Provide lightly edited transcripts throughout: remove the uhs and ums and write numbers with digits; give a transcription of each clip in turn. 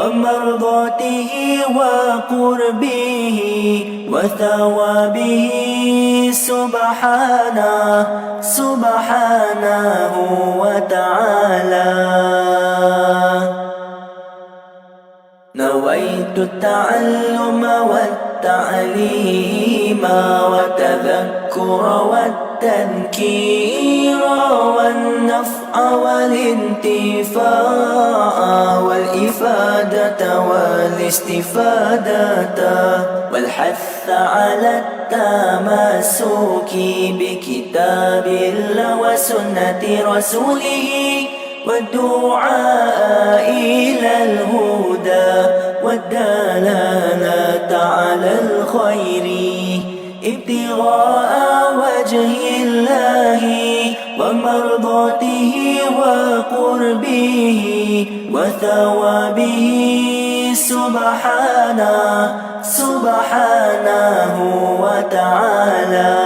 ومرضاته وقربه وثوابه سبحانه وتعالى. نويت التعلم والتعليم والتذكر والتذكير والنفع والانتفاع والإفادة والاستفادة والحث على التمسك بكتاب الله وسنة رسوله والدعاء إلى الهدى والدلالة على الخير ابتغاء وجه الله ومرضاته وقربه وثوابه سبحانه وتعالى.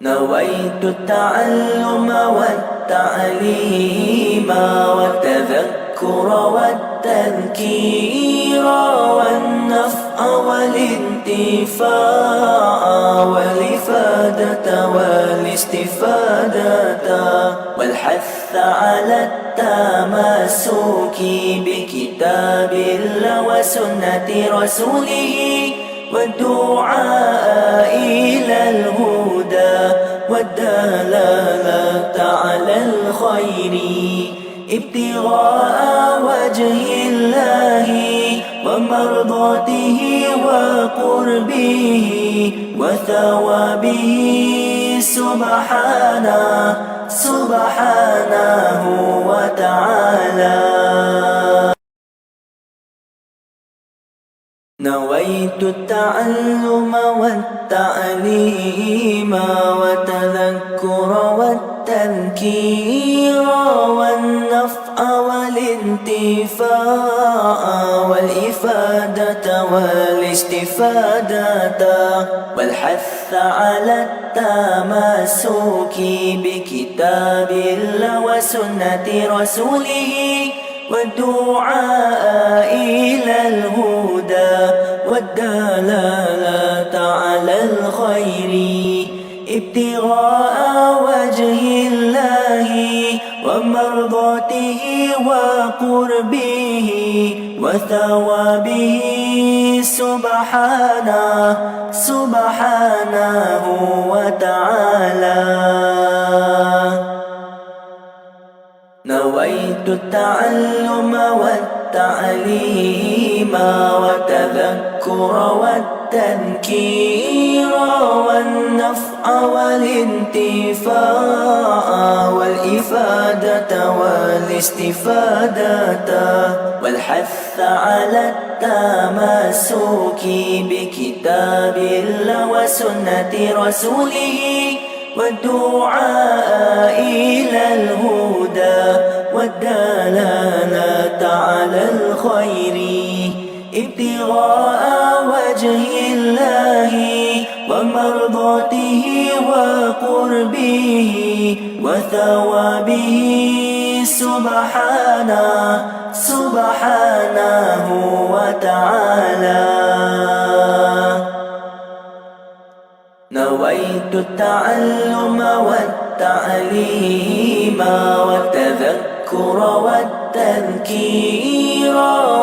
نويت التعلم والتعليم والتذكر والتذكير والنفع والانتفاع والإفادة والاستفادة والحث على التمسك بكتاب الله وسنة رسوله والدعاء إلى الهدى والدلالة على الخير ابتغاء وجه الله ومرضاته وقربه وثوابه سبحانه وتعالى. نويت التعلم والتعليم والتذكر والتذكير والنفع والانتفاع والإفادة والاستفادة والحث على التمسك بكتاب الله وسنة رسوله والدعاء إلى الهدى والدلالة على الخير ابتغاء وجه الله ومرضاته وقربه وثوابه سبحانه وتعالى. نويت التعلم والتعليم والتذكر والتذكير والنفع والانتفاع والإفادة والاستفادة والحث على التمسك بكتاب الله وسنة رسوله والدعاء إلى الهدى والدلالة على الخير ابتغاء وجه الله ومرضاته وقربه وثوابه سبحانه وتعالى. نويت التعلم والتعليم والتذكر والتذكير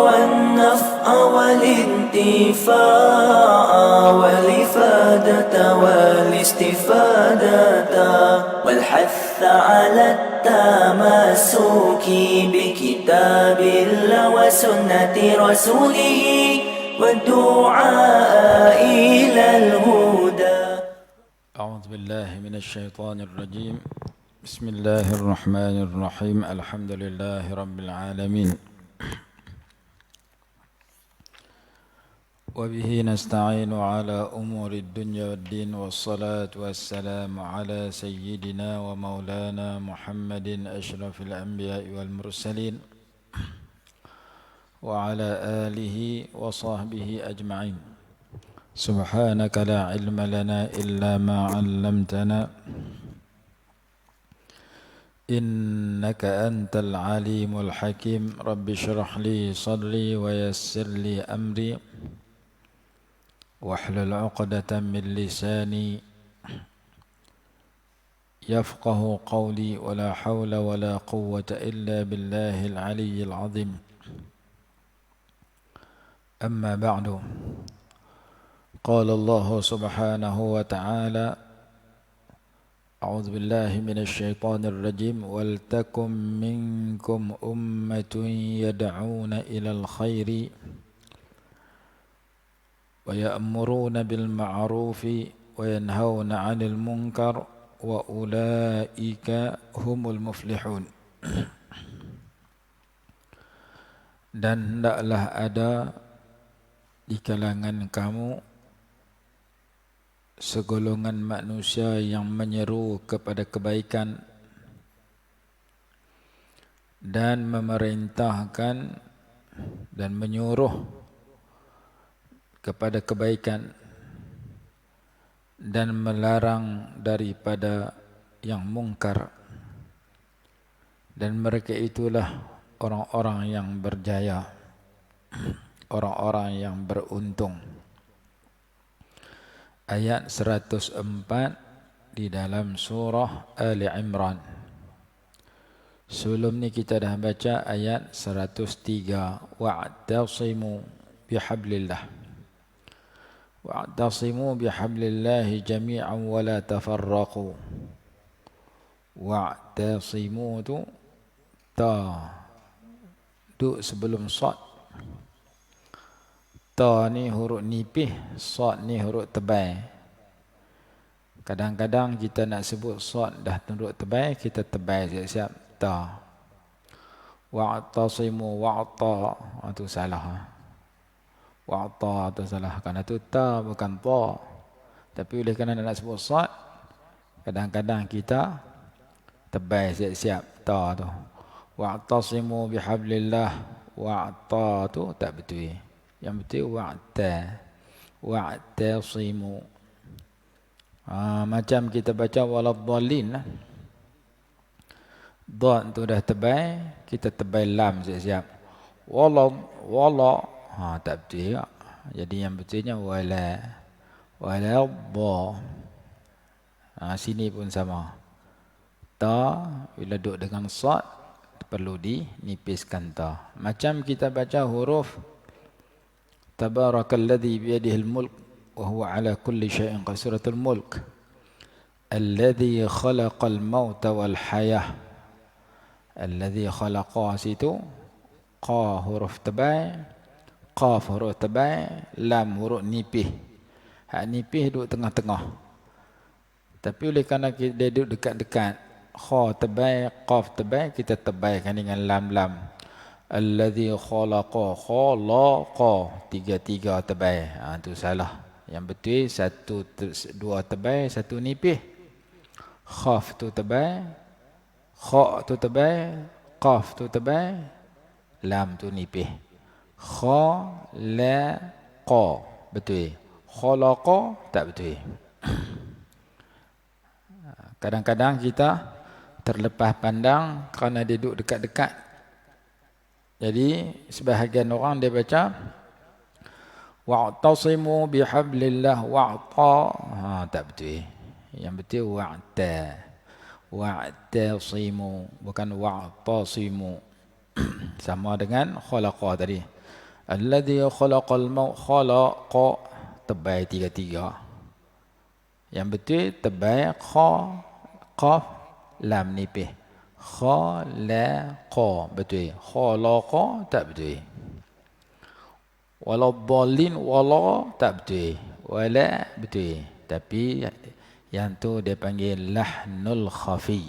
والنفع والانتفاع والإفادة والاستفادة والحث على التمسك بكتاب الله وسنة رسوله والدعاء إلى الهدى. أعوذ بالله من الشيطان الرجيم. بسم الله الرحمن الرحيم. الحمد لله رب العالمين وبه نستعين على أمور الدنيا والدين والصلاة والسلام على سيدنا ومولانا محمد أشرف الأنبياء والمرسلين وعلى آله وصحبه أجمعين. سبحانك لا علم لنا إلا ما علمتنا إنك أنت العليم الحكيم رب اشرح لي صدري ويسر لي أمري واحلل عقدة من لساني يفقه قولي ولا حول ولا قوة إلا بالله العلي العظيم أما بعد قال الله سبحانه وتعالى أعوذ بالله من الشيطان الرجيم ولتكن منكم أمة يدعون إلى الخير ويأمرون بالمعروف وينهون عن المنكر وأولئك هم المفلحون. Dan hendaklah ada di kalangan kamu segolongan manusia yang menyeru kepada kebaikan dan memerintahkan dan menyuruh kepada kebaikan dan melarang daripada yang mungkar, dan mereka itulah orang-orang yang berjaya, orang-orang yang beruntung. Ayat 104 di dalam surah Ali Imran. Sebelum ni kita dah baca ayat 103, wa'tasimu bihablillah. Wa'tasimu bihablillah jami'an wa la tafarraqu. Wa'tasimu tu ta duk sebelum sad. Ta ni huruf nipih, sad ni huruf tebal. Kadang-kadang kita nak sebut sad dah huruf tebal, kita tebal siap-siap ta. Wa'tasimu wa'ta, itu salah. Wa'ta itu salah, kerana itu ta bukan ta. Tapi oleh kerana nak sebut sad, kadang-kadang kita tebal siap-siap ta tu. Wa'tasimu bihablillah, wa'ta tu tak betul. Yang betul wa'tasimu. Macam kita baca waladhdallin. Dad tu dah tebal, kita tebal lam siap-siap. Wala tak betul. Jadi yang betulnya waladha. Sini pun sama. Ta bila duduk dengan sad perlu dinipiskan ta. Macam kita baca huruf Tabarakalladzi biyadihil mulk wa huwa ala kulli syai'in qadir. Suratul Mulk. Alladzi khalaqal mauta wal hayah. Alladzi khalaqa situ qa huruf tebal, qaf huruf tebal, lam huruf nipih. Hak nipih duduk tengah-tengah. Tapi oleh kerana dia duduk dekat-dekat, kha tebal, qaf tebal, kita tebalkan dengan lam-lam. Alladzi khalaqa, tiga-tiga tebal. Itu salah. Yang betul dua tebal, satu nipih. Khaf tu tebal, kha tu tebal, qaf tu tebal, lam tu nipih. Khalaqa betul. Khalaqa tak betul. Kadang-kadang kita terlepas pandang kerana dia duduk dekat-dekat. Jadi sebahagian orang dia baca wa'tasimu bihablillah wa'ta. Tak betul. Yang betul wa'tasimu, bukan wa'tasimu. Sama dengan khalaqa tadi. Alladzi khalaqal maut, khalaqa tebal tiga-tiga. Yang betul tebal kha, qaf, lam nipih. Khalaqa betul. Khalaqa tak betul. Waladhdallin wala tak betul. Wala betul. Tapi yang tu dia panggil lahnul khafi.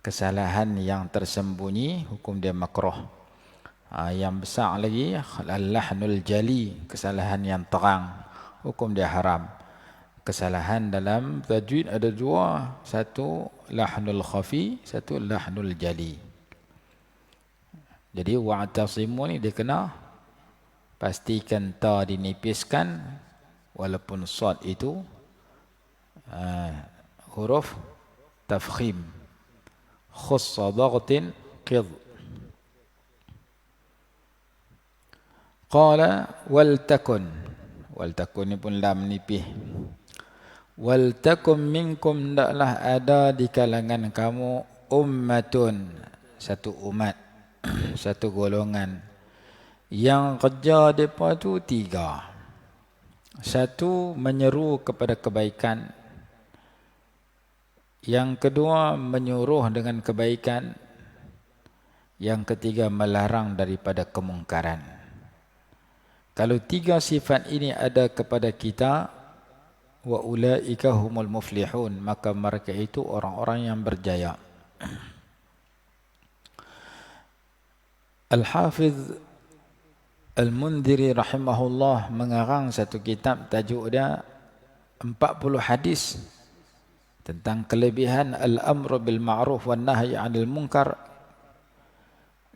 Kesalahan yang tersembunyi, hukum dia makruh. Yang besar lagi lahnul jali, kesalahan yang terang, hukum dia haram. Kesalahan dalam tajwid ada dua, satu lahnul khafi, satu lahnul jali. Jadi wa'tasimu ni dia kena pastikan ta dinipiskan, walaupun sad itu huruf tafkhim. khussa dhaghtin qidh. Qala wal takun ni pun lam nipih. Wal takum minkum, ndaklah ada di kalangan kamu ummatun, satu umat, satu golongan yang kerja depa tu tiga. Satu, menyeru kepada kebaikan. Yang kedua, menyuruh dengan kebaikan. Yang ketiga, melarang daripada kemungkaran. Kalau tiga sifat ini ada kepada kita, wa ulaika humul muflihun, maka mereka itu orang-orang yang berjaya. Al-Hafiz Al-Mundhiri rahimahullah mengarang satu kitab, tajuk dia 40 hadis tentang kelebihan al-amru bil ma'ruf wan nahyi 'anil munkar.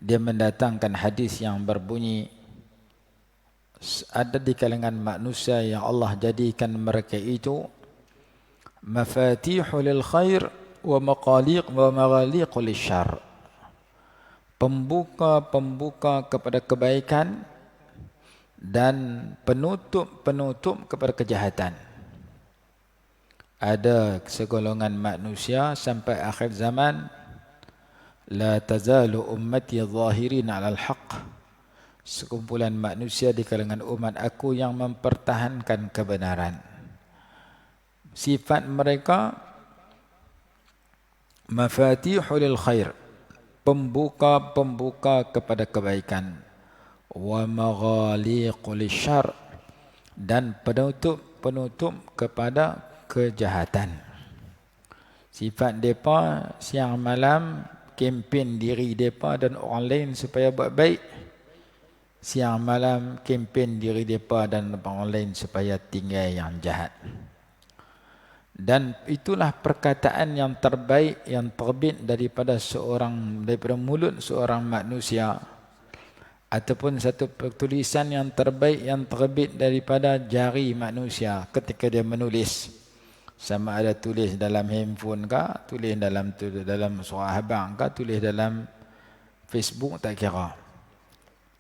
Dia mendatangkan hadis yang berbunyi, ada di kalangan manusia yang Allah jadikan mereka itu mafatihul lil khair wa maghaliqul lisyarr, pembuka kepada kebaikan dan penutup kepada kejahatan. Ada segolongan manusia sampai akhir zaman, la tazalu ummati zahirin 'alal haqq, sekumpulan manusia di kalangan umat aku yang mempertahankan kebenaran. Sifat mereka mafatihul lil khair, pembuka kepada kebaikan, wa maghaliqul syarr, dan penutup kepada kejahatan. Sifat depa siang malam kempen diri depa dan orang lain supaya buat baik. Siang malam kempen diri mereka dan orang lain supaya tinggal yang jahat. Dan itulah perkataan yang terbaik yang terbit daripada mulut seorang manusia, ataupun satu tulisan yang terbaik yang terbit daripada jari manusia ketika dia menulis. Sama ada tulis dalam handphone kah, tulis dalam surah habang kah, tulis dalam Facebook, tak kira.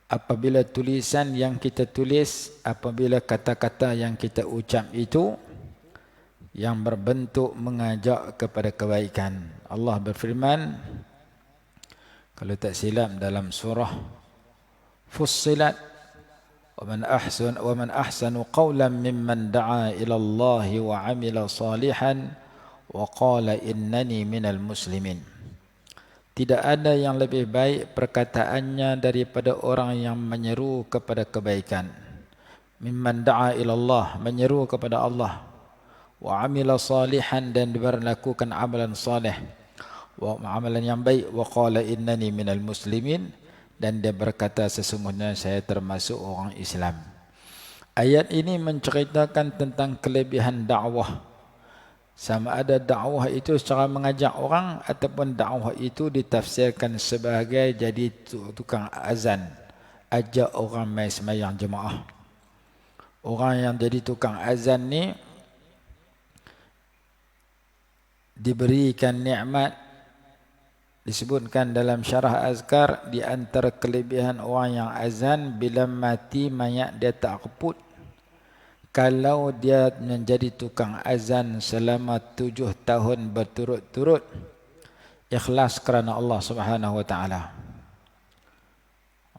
Apabila tulisan yang kita tulis, apabila kata-kata yang kita ucap itu yang berbentuk mengajak kepada kebaikan. Allah berfirman, kalau tak silap dalam surah Fussilat, wa man ahsanu qawlan mimman da'a ila Allah wa 'amila salihan wa qala innani minal muslimin. Tidak ada yang lebih baik perkataannya daripada orang yang menyeru kepada kebaikan. Mimman da'a ilallah, menyeru kepada Allah. Wa amila salihan, dan melakukan amalan salih. Wa amalan yang baik. Wa qala innani minal muslimin, dan dia berkata sesungguhnya saya termasuk orang Islam. Ayat ini menceritakan tentang kelebihan dakwah. Sama ada dakwah itu secara mengajak orang, ataupun dakwah itu ditafsirkan sebagai jadi tukang azan, ajak orang mai sembahyang jemaah. Orang yang jadi tukang azan ni diberikan nikmat. Disebutkan dalam syarah azkar, di antara kelebihan orang yang azan, bila mati mayat dia tak keput. Kalau dia menjadi tukang azan selama 7 tahun berturut-turut, ikhlas kerana Allah Subhanahu wa taala.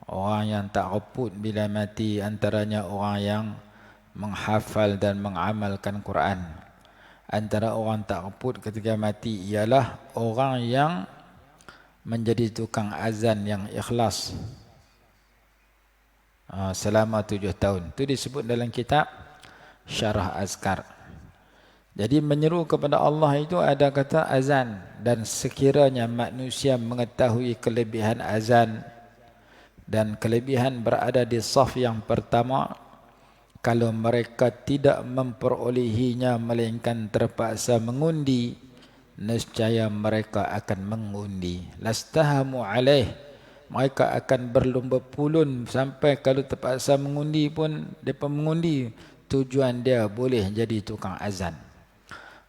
Orang yang tak reput bila mati antaranya orang yang menghafal dan mengamalkan Quran. Antara orang tak reput ketika mati ialah orang yang menjadi tukang azan yang ikhlas selama 7 tahun. Itu disebut dalam kitab Syarah Azkar. Jadi menyeru kepada Allah itu ada kata azan, dan sekiranya manusia mengetahui kelebihan azan dan kelebihan berada di saf yang pertama, kalau mereka tidak memperolehinya melainkan terpaksa mengundi, nescaya mereka akan mengundi. Lastahamu alaih, mereka akan berlumba pulun sampai kalau terpaksa mengundi pun mereka mengundi. Tujuan dia boleh jadi tukang azan.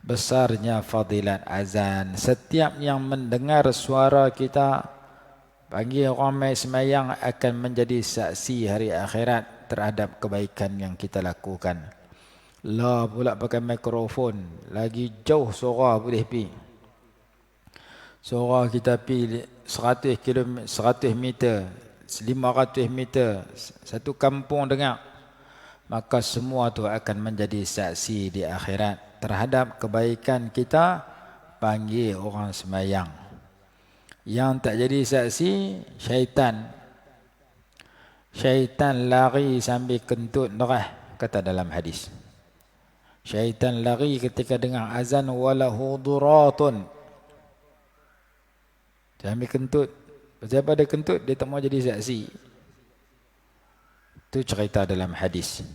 besarnya fadilat azan. Setiap yang mendengar suara kita panggil ramai semayang akan menjadi saksi hari akhirat terhadap kebaikan yang kita lakukan. La pula pakai mikrofon, lagi jauh suara boleh pi. Suara kita pi 100 km, 100 meter, 500 meter, satu kampung dengar. Maka semua tu akan menjadi saksi di akhirat terhadap kebaikan kita panggil orang semayang. Yang tak jadi saksi, syaitan. Syaitan lari sambil kentut derah, kata dalam hadis. Syaitan lari ketika dengar azan walahu duratun. Sambil kentut. Siapa ada kentut, dia tak mau jadi saksi. Itu cerita dalam hadis.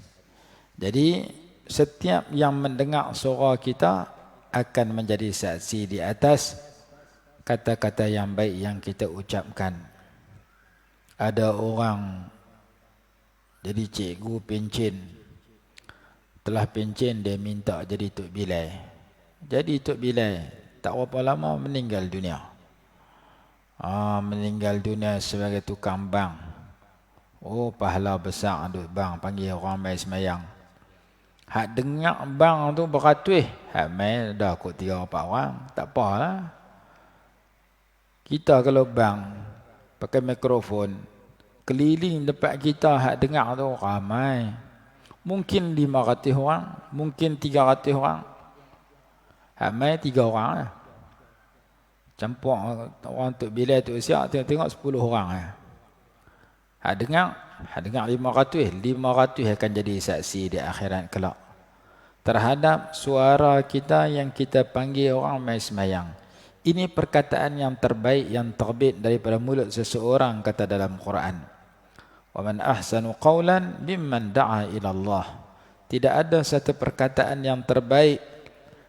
Jadi, setiap yang mendengar suara kita akan menjadi saksi di atas kata-kata yang baik yang kita ucapkan. Ada orang jadi cikgu pencen. Telah pencen dia minta jadi Tok Bilal. Jadi Tok Bilal tak berapa lama meninggal dunia. Meninggal dunia sebagai tukang bang. Oh, pahala besar duk bang, panggil orang mai semayang. Hak dengar bang tu beratus, hak mai dah kot 3-4 orang, tak apalah. Kita kalau bang pakai mikrofon, keliling depan kita hak dengar tu ramai. Mungkin 500 orang, mungkin 300 orang. Hak mai 3 orang lah. Campur orang Tok Bilal Tok Siak tengok 10 orang lah. Hak dengar 500 akan jadi saksi di akhirat kelak terhadap suara kita yang kita panggil orang mai semayang. Ini perkataan yang terbaik yang terbit daripada mulut seseorang, kata dalam Quran. Wa man ahsanu qawlan mimman da'a ila Allah. Tidak ada satu perkataan yang terbaik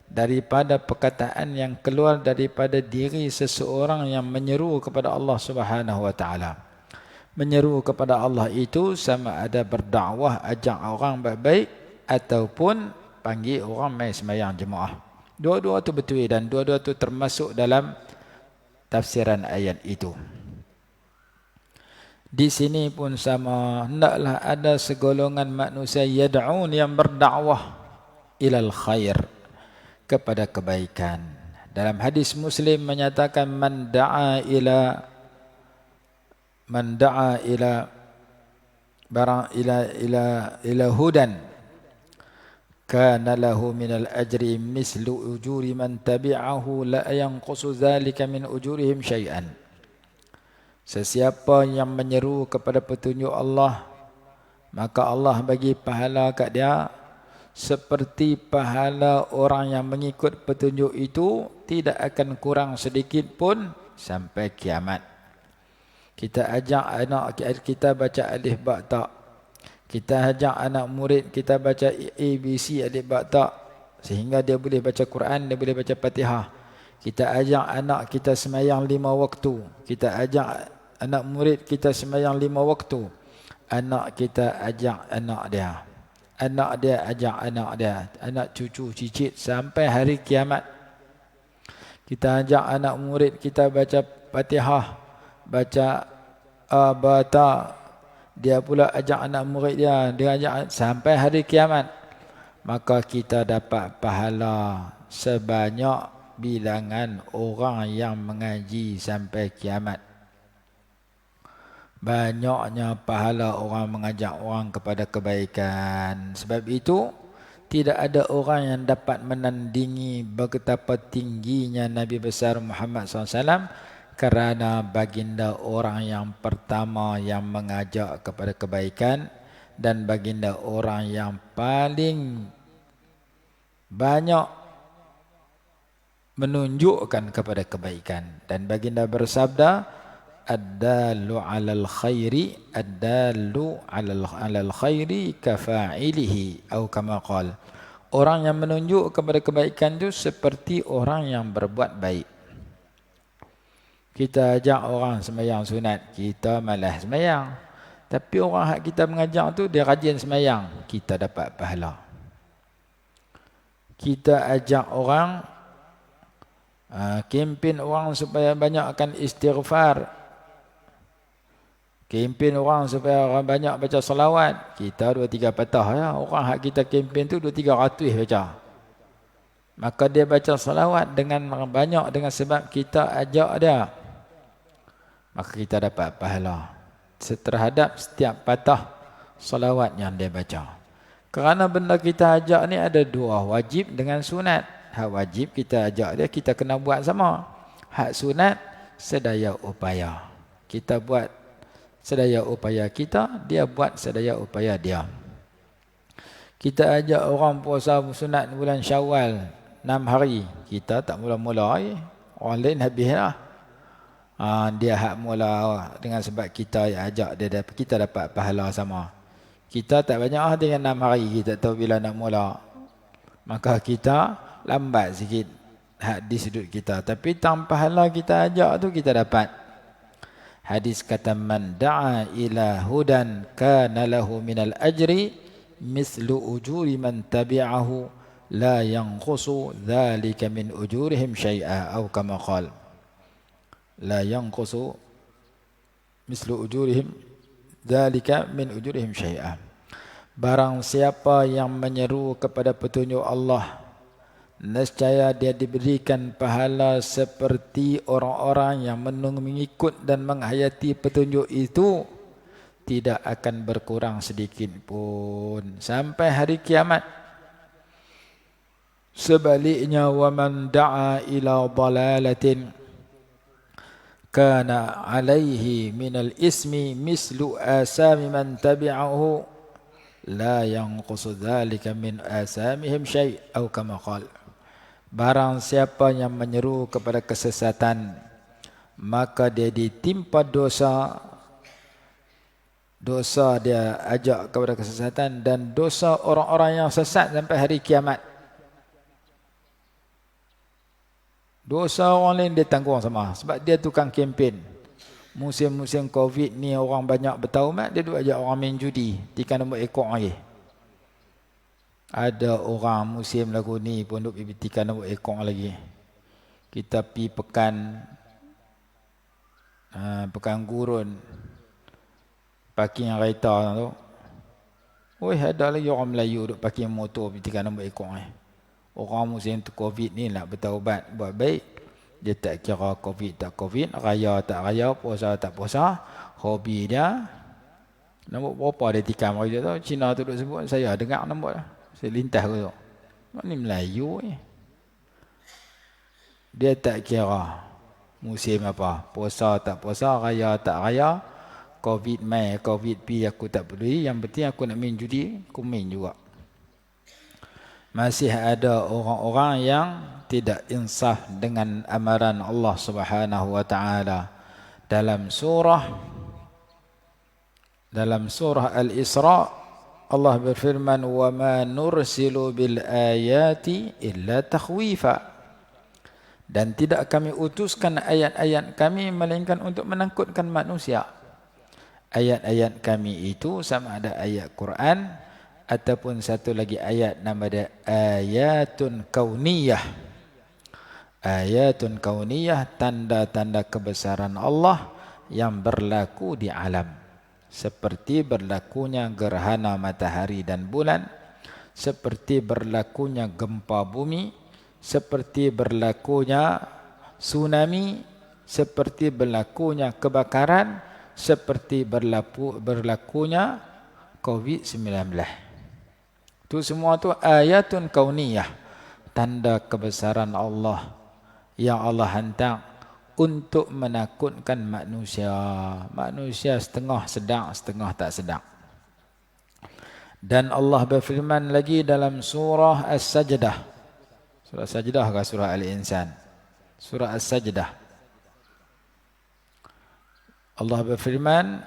daripada perkataan yang keluar daripada diri seseorang yang menyeru kepada Allah Subhanahu wa taala. Menyeru kepada Allah itu sama ada berdakwah, ajak orang baik-baik ataupun panggil orang mai sembahyang jemaah. Dua-dua tu betul dan dua-dua tu termasuk dalam tafsiran ayat itu. Di sini pun sama, hendaklah ada segolongan manusia yad'un yang berdakwah ilal khair, kepada kebaikan. Dalam hadis Muslim menyatakan man da'a ila hudan kana lahu minal ajri mislu ujuri man tabi'ahu la yanqusu dzalika min ujurihim syai'an. Sesiapa yang menyeru kepada petunjuk Allah, maka Allah bagi pahala kat dia seperti pahala orang yang mengikut petunjuk itu, tidak akan kurang sedikit pun sampai kiamat. Kita ajak anak kita baca alif ba ta. Kita ajak anak murid kita baca ABC alif ba ta, sehingga dia boleh baca Quran, dia boleh baca Fatihah. Kita ajak anak kita sembahyang 5 waktu. Kita ajak anak murid kita sembahyang 5 waktu. Anak kita ajak anak dia. Anak dia ajak anak dia, anak cucu cicit sampai hari kiamat. Kita ajak anak murid kita baca Fatihah, baca Abata, dia pula ajak anak murid dia ajak sampai hari kiamat. Maka kita dapat pahala sebanyak bilangan orang yang mengaji sampai kiamat. Banyaknya pahala orang mengajak orang kepada kebaikan. Sebab itu, tidak ada orang yang dapat menandingi betapa tingginya Nabi besar Muhammad SAW, kerana baginda orang yang pertama yang mengajak kepada kebaikan dan baginda orang yang paling banyak menunjukkan kepada kebaikan. Dan baginda bersabda, ad-dallu 'alal khairi ad-dallu 'alal khairi kafa'ilihi atau kama qala. Orang yang menunjuk kepada kebaikan itu seperti orang yang berbuat baik. Kita ajak orang sembahyang sunat, kita malas sembahyang. Tapi orang hak kita mengajak tu dia rajin sembahyang, kita dapat pahala. kita ajak orang, kempen orang supaya banyakkan istighfar, kempen orang supaya orang banyak baca salawat, kita 2-3 patah ya. Orang hak kita kempen tu 2-300 baca. Maka dia baca salawat dengan banyak dengan sebab kita ajak dia. Maka kita dapat pahala terhadap setiap patah salawat yang dia baca. Kerana benda kita ajak ni ada 2, wajib dengan sunat. Hak wajib kita ajak dia, kita kena buat sama. Hak sunat, sedaya upaya. Kita buat sedaya upaya kita, dia buat sedaya upaya dia. Kita ajak orang puasa sunat bulan Syawal 6 hari. Kita tak mula-mula. Orang lain habis lah. Dia hak mula dengan sebab kita ajak dia, kita dapat pahala sama. Kita tak banyak dengan 6 hari, kita tahu bila nak mula. Maka kita lambat sikit hak di sudut kita. Tapi tanpa pahala kita ajak tu kita dapat. Hadis kata man da'a ila hudan kana lahu minal ajri mislu ujuri man tabi'ahu la yanqusu dhalika min ujurihim syai'a atau kama qala la yanqusu mislu ujurihim dhalika min ujurihim syai'a. Barang siapa yang menyeru kepada petunjuk Allah, nescaya dia diberikan pahala seperti orang-orang yang mengikut dan menghayati petunjuk itu, tidak akan berkurang sedikit pun sampai hari kiamat. Sebaliknya, wa man da'a ila dalalatin kana alaihi minal ismi mislu asami man tabi'ahu la yanqusu dhalika min asamihim syai' atau kama qala. Barang siapa yang menyeru kepada kesesatan, maka dia ditimpa dosa. Dosa dia ajak kepada kesesatan dan dosa orang-orang yang sesat sampai hari kiamat. Dosa orang lain dia tanggung sama. Sebab dia tukang kempen. Musim-musim Covid ni orang banyak bertaubat, dia duk ajak orang main judi. Tikan nombor ekor lagi. Ada orang musim lagu ni pun duk pergi nombor ekor lagi. Kita pergi pekan gurun. Parking kereta tu. Oi, ada lagi orang Melayu duk parking motor pergi nombor ekor ni. Orang musim tu Covid ni nak bertaubat, buat baik. Dia tak kira Covid tak Covid, raya tak raya, puasa tak puasa. Hobi dia. Nombor berapa dia tikam kerja tu? Cina tu duk sebut, saya dengar nombor dah. Saya lintas ke tu. Ni Melayu ni. Dia tak kira musim apa. Puasa tak puasa, raya tak raya. Covid mai, Covid pi, aku tak peduli. Yang penting aku nak main judi, aku main juga. Masih ada orang-orang yang tidak insaf dengan amaran Allah Subhanahu wa taala. Dalam surah Al-Isra, Allah berfirman, "Wa ma nursilu bil ayati illa takhwifa." Dan tidak kami utuskan ayat-ayat kami melainkan untuk menakutkan manusia. Ayat-ayat kami itu sama ada ayat Quran ataupun satu lagi ayat nama dia ayatun kauniyah. Ayatun kauniyah, tanda-tanda kebesaran Allah yang berlaku di alam. Seperti berlakunya gerhana matahari dan bulan, seperti berlakunya gempa bumi, seperti berlakunya tsunami, seperti berlakunya kebakaran, seperti berlakunya COVID-19. Itu semua tu ayatun kauniyah, tanda kebesaran Allah yang Allah hantar untuk menakutkan manusia. Manusia setengah sedang, setengah tak sedang. Dan Allah berfirman lagi dalam surah As-Sajdah. Surah Sajdah ke surah Al-Insan? Surah As-Sajdah. Allah berfirman,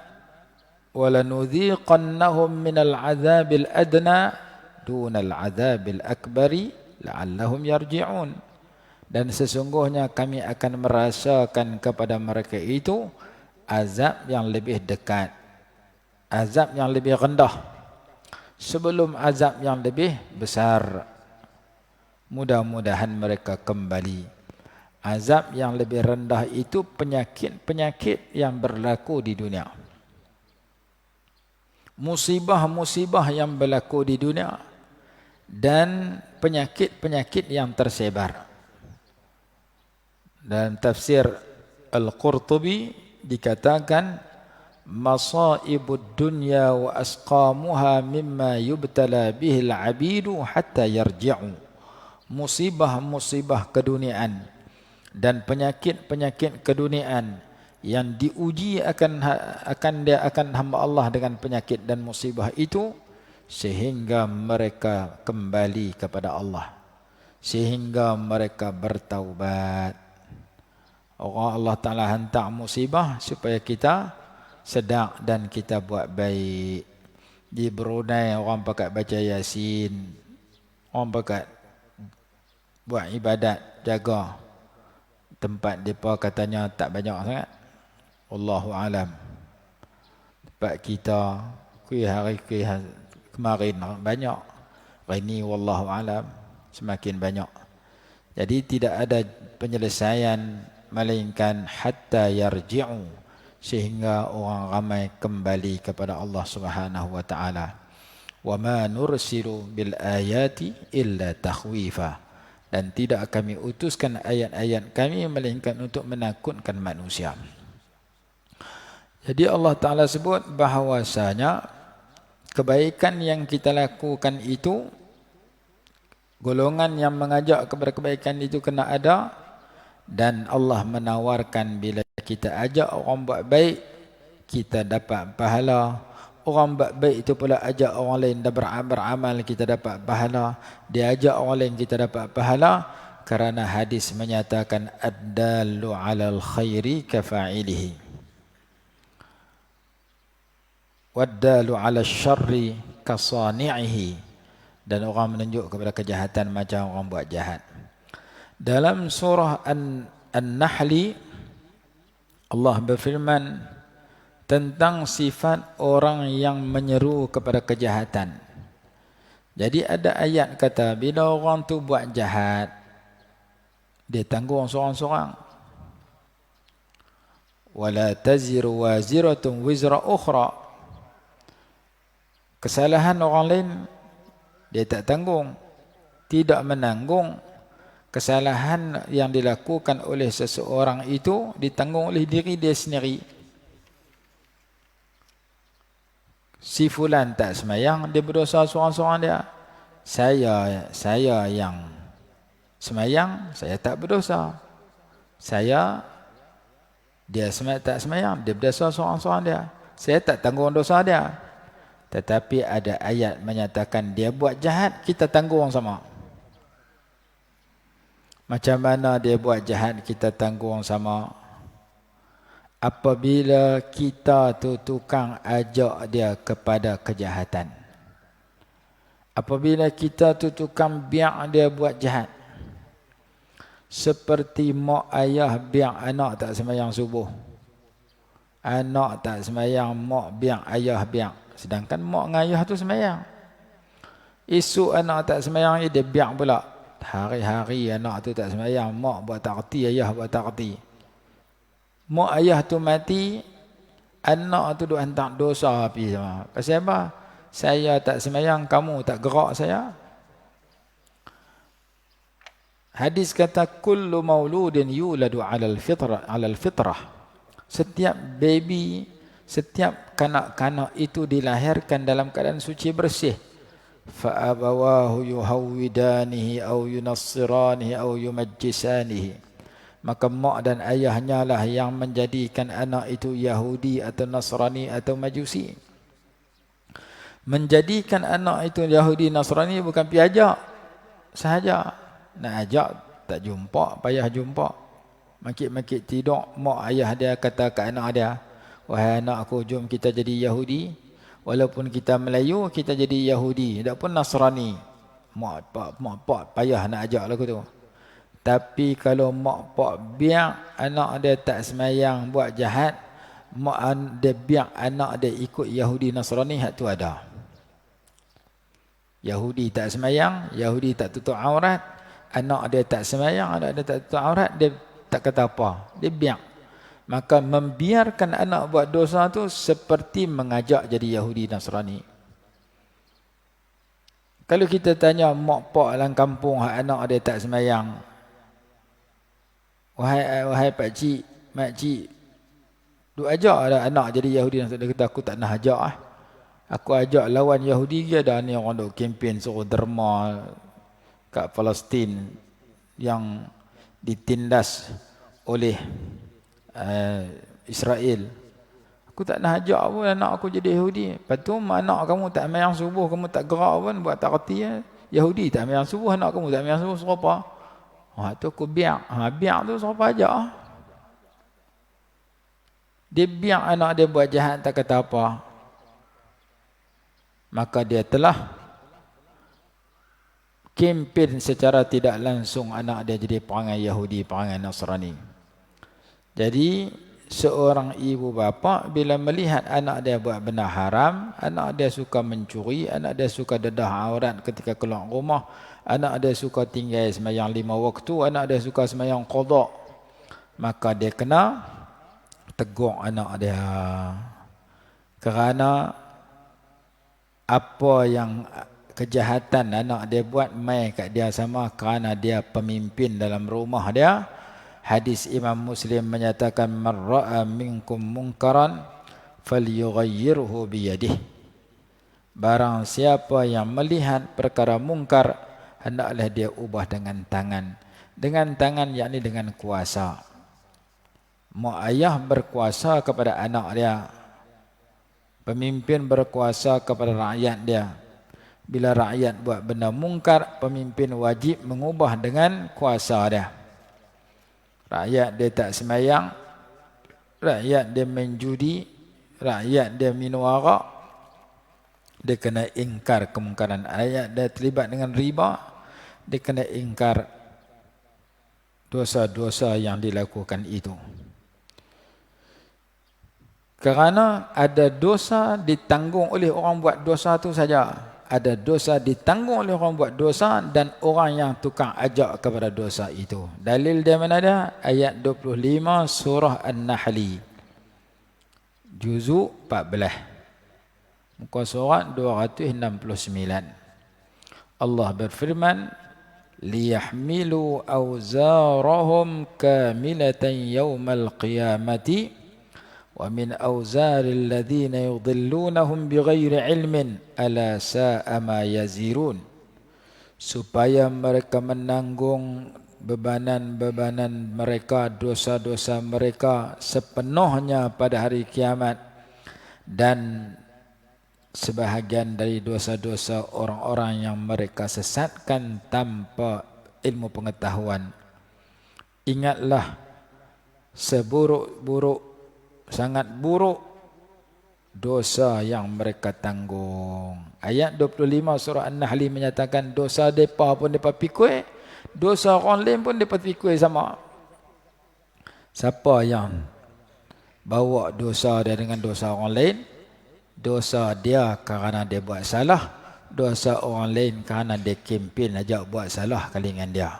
وَلَنُذِيقَنَّهُمْ مِنَ الْعَذَابِ الْأَدْنَى دُونَ الْعَذَابِ الْأَكْبَرِ لَعَلَّهُمْ يَرْجِعُونَ. Dan sesungguhnya kami akan merasakan kepada mereka itu azab yang lebih dekat, azab yang lebih rendah sebelum azab yang lebih besar. mudah-mudahan mereka kembali. Azab yang lebih rendah itu penyakit-penyakit yang berlaku di dunia. Musibah-musibah yang berlaku di dunia dan penyakit-penyakit yang tersebar. Dalam tafsir Al-Qurtubi dikatakan masaibud dunya wa asqamuha mimma yubtala bihil abidu hatta yarji'u. Musibah-musibah keduniaan dan penyakit-penyakit keduniaan yang diuji akan hamba Allah dengan penyakit dan musibah itu sehingga mereka kembali kepada Allah, sehingga mereka bertaubat. Allah Ta'ala hantar musibah supaya kita sedar dan kita buat baik. Di Brunei orang pakat baca Yasin, orang pakat buat ibadat, jaga tempat mereka katanya tak banyak sangat. Wallahu alam. Tempat kita hari kemarin banyak, hari ini wallahu alam semakin banyak. Jadi tidak ada penyelesaian melainkan hatta yarji'u, sehingga orang ramai kembali kepada Allah Subhanahu wa taala. Wa ma nursilu bil ayati illa takhwifa, dan tidak kami utuskan ayat-ayat kami melainkan untuk menakutkan manusia. Jadi Allah Taala sebut bahawasanya kebaikan yang kita lakukan itu, golongan yang mengajak kepada kebaikan itu kena ada. Dan Allah menawarkan bila kita ajak orang buat baik, kita dapat pahala. Orang buat baik itu pula ajak orang lain dan beramal, kita dapat pahala. Dia ajak orang lain, kita dapat pahala. Kerana hadis menyatakan ad-dallu 'alal khairi kafa'ilihi, wad-dallu 'alal syarri kasani'ihi. Dan orang menunjuk kepada kejahatan macam orang buat jahat. Dalam surah An-Nahl Allah berfirman tentang sifat orang yang menyeru kepada kejahatan. Jadi ada ayat kata bila orang tu buat jahat, dia tanggung seorang-seorang. Wala taziru waziratun wizra ukhra. Kesalahan orang lain dia tak tanggung, tidak menanggung. Kesalahan yang dilakukan oleh seseorang itu ditanggung oleh diri dia sendiri. Si fulan tak semayang, dia berdosa seorang-seorang dia. Saya yang semayang, saya tak berdosa. Dia tak semayang, dia berdosa seorang-seorang dia. Saya tak tanggung dosa dia. Tetapi ada ayat menyatakan dia buat jahat, kita tanggung sama. Macam mana dia buat jahat, kita tanggung sama? Apabila kita tu tukang ajak dia kepada kejahatan. Apabila kita tu tukang biar dia buat jahat. Seperti mak ayah biar anak tak sembahyang subuh. Anak tak sembahyang, mak biar, ayah biar. Sedangkan mak dengan ayah tu sembahyang. Esok anak tak sembahyang, dia biar pula. Hari-hari anak tu tak sembahyang, mak buat tak reti, ayah buat tak reti. Mak ayah tu mati, anak tu duk hantar dosa api sama. Pasal apa? Saya tak sembahyang, kamu tak gerak saya. Hadis kata kullu mauludin yuladu 'alal fitrah. Setiap baby, setiap kanak-kanak itu dilahirkan dalam keadaan suci bersih. فَأَبَوَاهُ يُهَوِّدَانِهِ أَوْ يُنَصِّرَانِهِ أَوْ يُمَجِّسَانِهِ. Maka mak dan ayahnya lah yang menjadikan anak itu Yahudi atau Nasrani atau Majusi. Menjadikan anak itu Yahudi Nasrani bukan pergi ajak sahaja. Nak ajak tak jumpa, payah jumpa. Makit-makit tidur, mak ayah dia kata ke anak dia, wahai anak aku, jom kita jadi Yahudi. Walaupun kita Melayu, kita jadi Yahudi. Tak pun Nasrani. Mak pak payah nak ajak lagu tu. Tapi kalau mak pak biar anak dia tak semayang buat jahat, mak dia biar anak dia ikut Yahudi Nasrani, hak tu ada. Yahudi tak semayang, Yahudi tak tutup aurat, anak dia tak sembahyang, anak dia tak tutup aurat, dia tak kata apa, dia biar. Maka membiarkan anak buat dosa tu seperti mengajak jadi Yahudi Nasrani. Kalau kita tanya mak pak dalam kampung anak dia tak sembahyang, wahai pak cik, mak cik, duk ajak ada anak jadi Yahudi Nasrani. Dia kata aku tak nak ajak ah. Aku ajak lawan Yahudi ke dah, ni orang duk kempen suruh derma kat Palestin yang ditindas oleh Israel. Aku tak nak ajak pun anak aku jadi Yahudi. Lepas tu anak kamu tak sembahyang subuh, kamu tak gerak pun buat tak reti ya. Yahudi tak sembahyang subuh, anak kamu tak sembahyang subuh, suruh apa? Tu aku biar. Biar tu suruh apa ajak ah. Dia biar anak dia buat jahat tak kata apa. Maka dia telah kempen secara tidak langsung anak dia jadi perangai Yahudi, perangai Nasrani. Jadi seorang ibu bapa bila melihat anak dia buat benda haram, anak dia suka mencuri, anak dia suka dedah aurat ketika keluar rumah, anak dia suka tinggal sembahyang 5 waktu, anak dia suka sembahyang qada, maka dia kena tegur anak dia. Kerana apa yang kejahatan anak dia buat mai kat dia sama kerana dia pemimpin dalam rumah dia. Hadis Imam Muslim menyatakan man ra'a minkum munkaran falyughayyirhu biyadihi. Barang siapa yang melihat perkara mungkar, hendaklah dia ubah dengan tangan. Dengan tangan yakni dengan kuasa. Mak ayah berkuasa kepada anak dia. Pemimpin berkuasa kepada rakyat dia. Bila rakyat buat benda mungkar, pemimpin wajib mengubah dengan kuasa dia. Rakyat dia tak sembahyang, rakyat dia main judi, rakyat dia minum arak, dia kena ingkar kemungkaran. Rakyat dia terlibat dengan riba, dia kena ingkar dosa-dosa yang dilakukan itu. Kerana ada dosa ditanggung oleh orang buat dosa tu saja. Ada dosa ditanggung oleh orang buat dosa dan orang yang tukang ajak kepada dosa itu. Dalil dia mana dia? Ayat 25 surah An-Nahl. Juzuk 14. Muka surat 269. Allah berfirman, liyahmilu awzarahum kamilatan yawmal qiyamati wa min awzaril ladzina yudhillunahum bighairi ilmin ala sa'a ma yazirun. Supaya mereka menanggung bebanan-bebanan mereka, dosa-dosa mereka sepenuhnya pada hari kiamat, dan sebahagian dari dosa-dosa orang-orang yang mereka sesatkan tanpa ilmu pengetahuan. Ingatlah seburuk-buruk, sangat buruk dosa yang mereka tanggung. Ayat 25 surah An-Nahl menyatakan dosa mereka pun mereka pikul, dosa orang lain pun mereka pikul sama. Siapa yang bawa dosa dia dengan dosa orang lain, dosa dia kerana dia buat salah, dosa orang lain kerana dia kempen ajak buat salah kali dengan dia.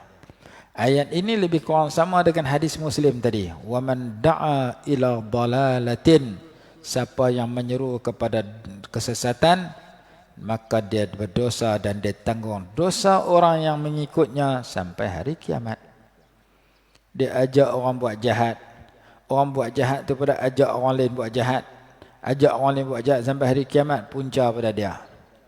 Ayat ini lebih kurang sama dengan hadis Muslim tadi. Wa man da'a ila dalalatin, siapa yang menyeru kepada kesesatan, maka dia berdosa dan dia tanggung dosa orang yang mengikutnya sampai hari kiamat. Dia ajak orang buat jahat, orang buat jahat tu pada ajak orang lain buat jahat, ajak orang lain buat jahat sampai hari kiamat, punca pada dia.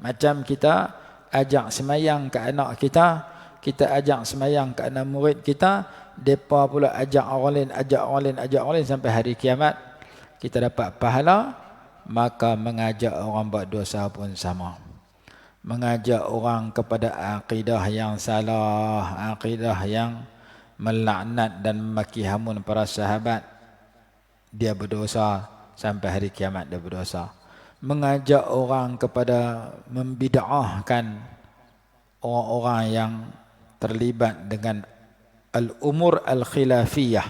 Macam kita ajak semayang ke anak kita, kita ajak semayang ke anak murid kita, mereka pula ajak orang lain, ajak orang lain, ajak orang lain sampai hari kiamat. Kita dapat pahala. Maka mengajak orang buat dosa pun sama. Mengajak orang kepada akidah yang salah, akidah yang melaknat dan memaki hamun para sahabat, dia berdosa sampai hari kiamat, dia berdosa. Mengajak orang kepada membid'ahkan orang-orang yang terlibat dengan al-umur al-khilafiyah,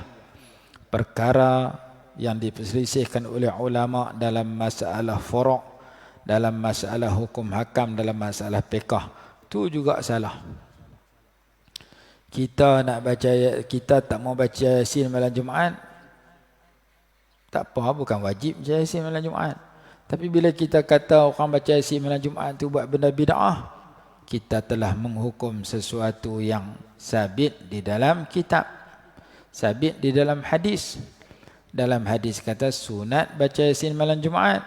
perkara yang diperselisihkan oleh ulama dalam masalah furu', dalam masalah hukum hakam, dalam masalah fiqh, itu juga salah. Kita tak mau baca Yasin malam Jumaat, tak apa, bukan wajib baca Yasin malam Jumaat. Tapi bila kita kata orang baca Yasin malam Jumaat tu buat benda bid'ah, kita telah menghukum sesuatu yang sabit di dalam kitab, sabit di dalam hadis. Dalam hadis kata sunat baca Yasin malam Jumaat.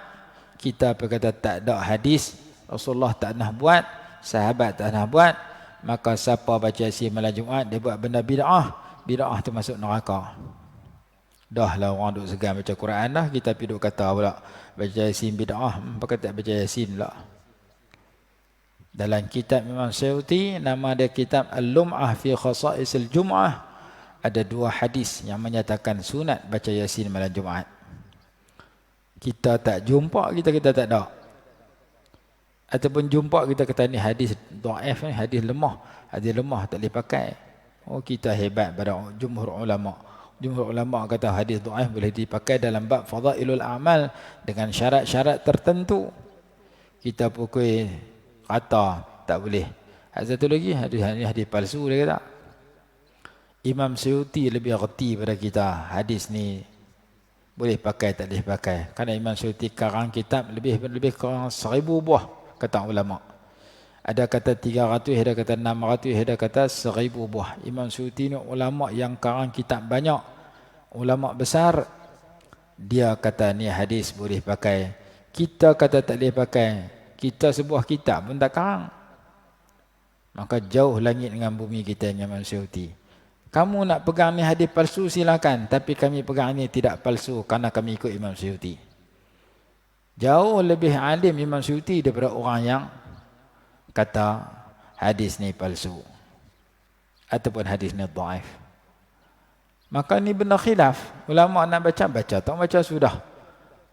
Kita berkata tak ada hadis, Rasulullah tak pernah buat, sahabat tak pernah buat, maka siapa baca Yasin malam Jumaat dia buat benda bid'ah, bid'ah tu masuk neraka. Dah lah orang duk segan baca Quran dah, kita pergi duk kata pula baca Yasin bid'ah, pakai tak baca Yasin pula. Dalam kitab Imam Suyuti, nama dia kitab Al-Lum'ah fi Khasa'isil Jum'ah, ada 2 hadis yang menyatakan sunat baca Yasin malam Jumaat. Kita tak jumpa, kita tak ada. Ataupun jumpa kita kata ni hadis dhaif, ni hadis lemah. Hadis lemah tak boleh pakai. Oh, kita hebat pada jumhur ulama. Jumhur ulama kata hadis dhaif boleh dipakai dalam bab fadailul a'mal dengan syarat-syarat tertentu. Kita pukul kata tak boleh. Satu lagi hadis palsu dia kata. Imam Suyuti lebih reti pada kita. Hadis ni boleh pakai tak boleh pakai. Kerana Imam Suyuti karang kitab lebih kurang 1000 buah kata ulama. Ada kata 300, ada kata 600, ada kata 1000 buah. Imam Suyuti ni ulama yang karang kitab banyak. Ulama besar. Dia kata ni hadis boleh pakai. Kita kata tak boleh pakai. Kita sebuah kitab pun tak karang. Maka jauh langit dengan bumi kita dengan Imam Suyuti. Kamu nak pegang ni hadis palsu silakan, tapi kami pegang ni tidak palsu kerana kami ikut Imam Suyuti. Jauh lebih alim Imam Suyuti daripada orang yang kata hadis ni palsu ataupun hadis ni dhaif. Maka ni benda khilaf. Ulama nak baca, tak baca sudah.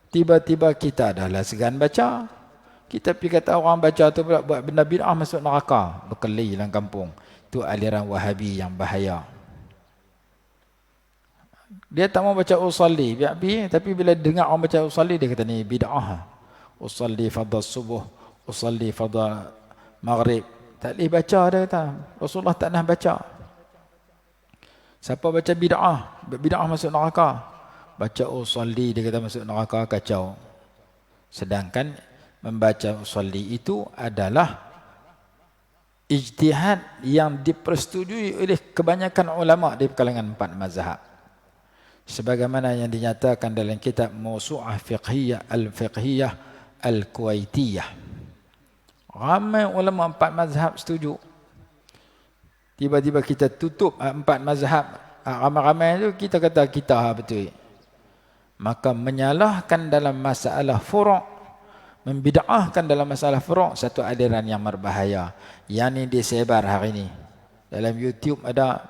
Tiba-tiba kita adalah segan baca. Kita pergi kata orang baca tu pula buat benda bid'ah masuk neraka. Berkeli dalam kampung. Itu aliran Wahabi yang bahaya. Dia tak mau baca usalli, tapi bila dengar orang baca usalli, dia kata ni bid'ah. Usalli fardhu subuh, usalli fardhu maghrib. Tak boleh baca, dia kata. Rasulullah tak nak baca. Siapa baca bid'ah masuk neraka. Baca usalli, dia kata masuk neraka, kacau. Sedangkan membaca usalli itu adalah ijtihad yang dipersetujui oleh kebanyakan ulama di kalangan 4 mazhab. Sebagaimana yang dinyatakan dalam kitab Mawsu'ah Fiqhiyah Al-Fiqhiyah Al-Kuwaitiyah. Ramai ulama 4 mazhab setuju. Tiba-tiba kita tutup 4 mazhab. Ramai-ramai itu kita kata kita betul. Maka menyalahkan dalam masalah furu', membid'ahkan dalam masalah furu' satu aliran yang berbahaya. Yang ini disebar hari ini. Dalam YouTube ada,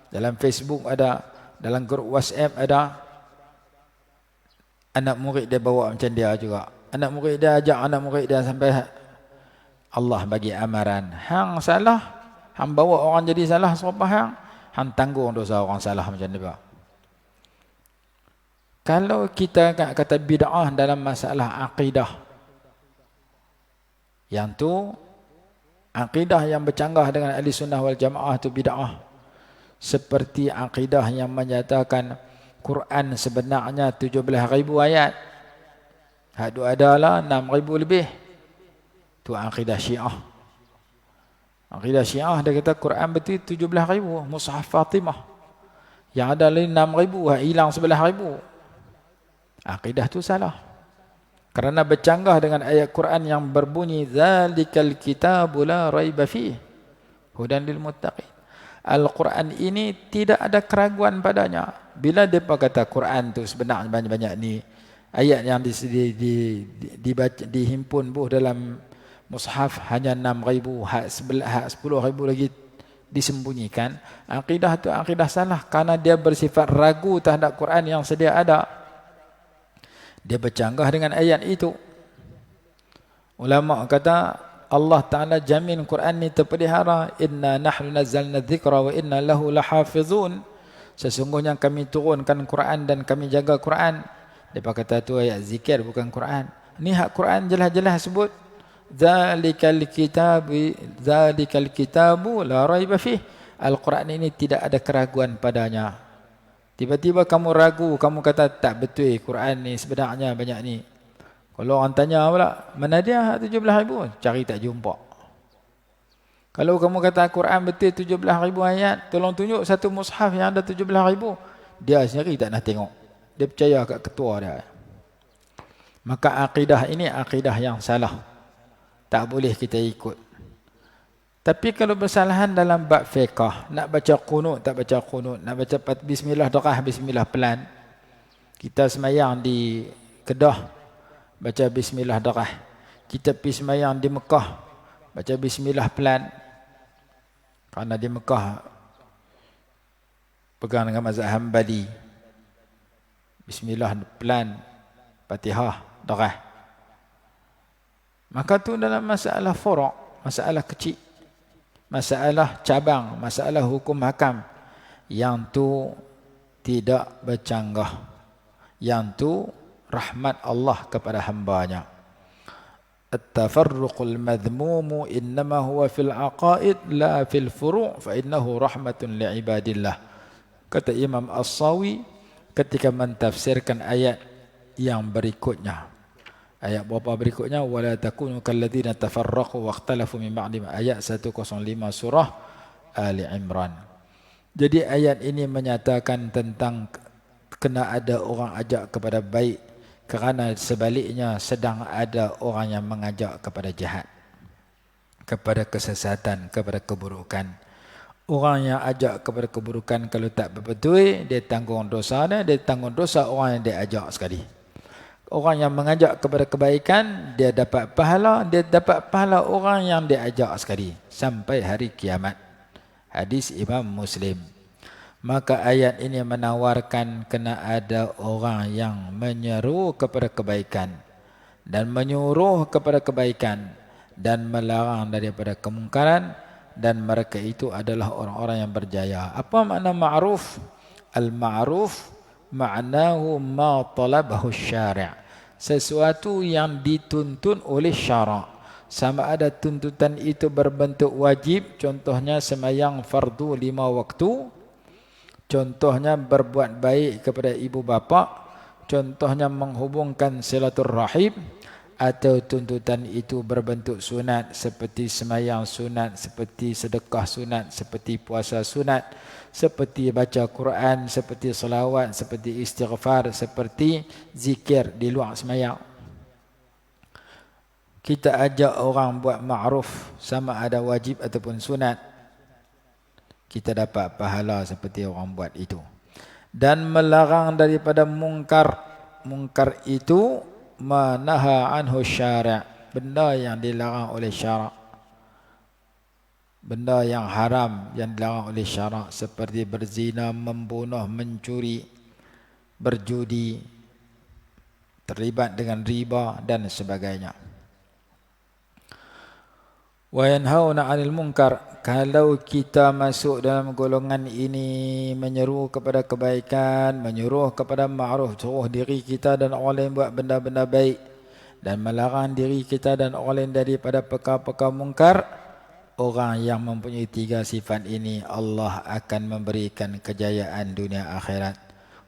dalam Facebook ada, dalam grup WhatsApp ada. Anak murid dia bawa macam dia juga. Anak murid dia ajak anak murid dia sampai Allah bagi amaran. Hang salah, hang bawa orang jadi salah serupa hang tanggung dosa orang salah macam ni. Kalau kita kata bid'ah dalam masalah akidah, yang tu akidah yang bercanggah dengan ahli sunnah wal jamaah tu bid'ah. Seperti akidah yang menyatakan Quran sebenarnya 17,000 ayat. Hak tu adalah 6,000 lebih. Tu akidah Syiah. Akidah Syiah dia kata Quran betul 17,000, Mushaf Fatimah. Yang ada lagi 6,000, hilang 11,000. Akidah tu salah. Kerana bercanggah dengan ayat Quran yang berbunyi zalikal kitabu la raiba fihi hudan lil muttaqin. Al-Quran ini tidak ada keraguan padanya. Bila mereka kata Quran tu sebenarnya banyak-banyak ni ayat yang dihimpun dalam mushaf hanya 6,000, hak 10,000 lagi disembunyikan. Akidah tu akidah salah kerana dia bersifat ragu terhadap Quran yang sedia ada. Dia bercanggah dengan ayat itu. Ulama kata Allah Ta'ala jamin Quran ni terpelihara. Inna nahnu nazzalna dzikra wa inna lahu lahafizun. Sesungguhnya kami turunkan Quran dan kami jaga Quran. Dia kata tu ayat zikir bukan Quran. Ni hak Quran jelas-jelas sebut zalikal kitabu la raiba fih. Al-Quran ini tidak ada keraguan padanya. Tiba-tiba kamu ragu, kamu kata tak betul Quran ni sebenarnya banyak ni. Kalau orang tanya pula, mana dia 17,000? Cari tak jumpa. Kalau kamu kata Quran betul 17,000 ayat, tolong tunjuk satu mushaf yang ada 17,000. Dia sendiri tak nak tengok. Dia percaya kat ketua dia. Maka akidah ini akidah yang salah. Tak boleh kita ikut. Tapi kalau bersalahan dalam bab fiqh, nak baca qunut tak baca qunut, nak baca bismillah darah bismillah pelan. Kita semayang di Kedah, baca bismillah darah. Kita pergi semayang di Mekah, baca bismillah pelan. Kerana di Mekah pegang dengan mazhab Hanbali. Bismillah pelan, Fatihah darah. Maka tu dalam masalah furu', masalah kecil, masalah cabang, masalah hukum hakam, yang tu tidak bercanggah, yang tu rahmat Allah kepada hambanya. At-tafarruqul madhmumu innama huwa fil aqaid la fil furu' fa innahu rahmatun li'ibadillah. Kata Imam As-Sawi ketika mentafsirkan ayat yang berikutnya. Ayat berapa berikutnya? Wala takunu kalladzina tafarraqu waqtalafu min ba'di ma, ayat 105 surah Ali Imran. Jadi ayat ini menyatakan tentang kena ada orang ajak kepada baik, kerana sebaliknya sedang ada orang yang mengajak kepada jahat, kepada kesesatan, kepada keburukan. Orang yang ajak kepada keburukan kalau tak betul, dia tanggung dosa dia tanggung dosa orang yang dia ajak sekali. Orang yang mengajak kepada kebaikan, dia dapat pahala orang yang dia ajak sekali sampai hari kiamat. Hadis Imam Muslim. Maka ayat ini menawarkan kena ada orang yang menyeru kepada kebaikan dan menyuruh kepada kebaikan dan melarang daripada kemungkaran, dan mereka itu adalah orang-orang yang berjaya. Apa makna ma'ruf? Al-ma'ruf ma'nahu ma talabahu syari', sesuatu yang dituntun oleh syarak. Sama ada tuntutan itu berbentuk wajib, contohnya semayang fardu 5 waktu, contohnya berbuat baik kepada ibu bapa, contohnya menghubungkan silaturrahim, atau tuntutan itu berbentuk sunat seperti semayang sunat, seperti sedekah sunat, seperti puasa sunat, seperti baca Quran, seperti selawat, seperti istighfar, seperti zikir di luar semayang. Kita ajak orang buat ma'ruf, sama ada wajib ataupun sunat, kita dapat pahala seperti orang buat itu. Dan melarang daripada mungkar. Mungkar itu manaha anhu syari', benda yang dilarang oleh syarak, benda yang haram yang dilarang oleh syarak, seperti berzina, membunuh, mencuri, berjudi, terlibat dengan riba dan sebagainya. Wa yanhauna 'anil munkar. Kalau kita masuk dalam golongan ini, menyeru kepada kebaikan, menyuruh kepada ma'ruf, suruh diri kita dan orang lain buat benda-benda baik, dan melarang diri kita dan orang lain daripada perkara-perkara mungkar, orang yang mempunyai 3 sifat ini, Allah akan memberikan kejayaan dunia akhirat.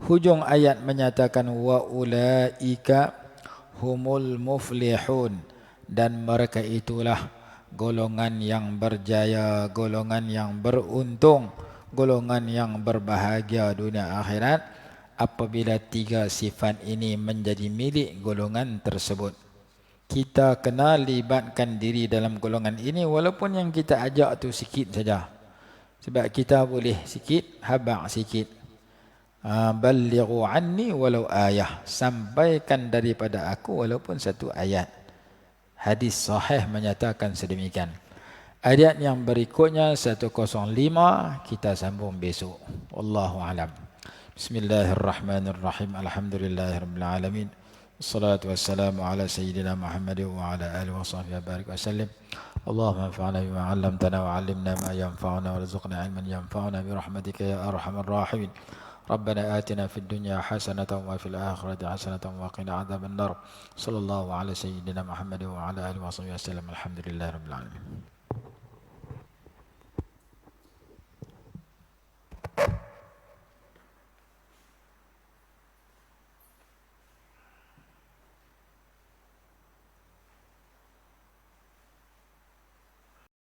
Hujung ayat menyatakan wa ulaika humul muflihun, dan mereka itulah golongan yang berjaya, golongan yang beruntung, golongan yang berbahagia dunia akhirat, apabila 3 sifat ini menjadi milik golongan tersebut. Kita kena libatkan diri dalam golongan ini, walaupun yang kita ajak tu sikit saja. Sebab kita boleh sikit, habaq sikit. Ballighu anni walau ayah, sampaikan daripada aku walaupun 1 ayat. Hadis sahih menyatakan sedemikian. Ayat yang berikutnya 105 kita sambung besok. Wallahu alam. Bismillahirrahmanirrahim. Alhamdulillahirabbil alamin. Wassalatu wassalamu ala sayyidina Muhammad wa ala alihi wa sahbihi barik wa sallim. Allahumma anfa'na bima 'allamtana wa 'allimna ma yanfa'una warzuqna 'ilman yanfa'una bi rahmatika ya arhamar rahimin. ربنا آتنا في الدنيا حسنة وفي الآخرة حسنة وقنا عذاب النار. صلى الله على سيدنا محمد وعلى آله وصحبه وسلم. الحمد لله رب العالمين.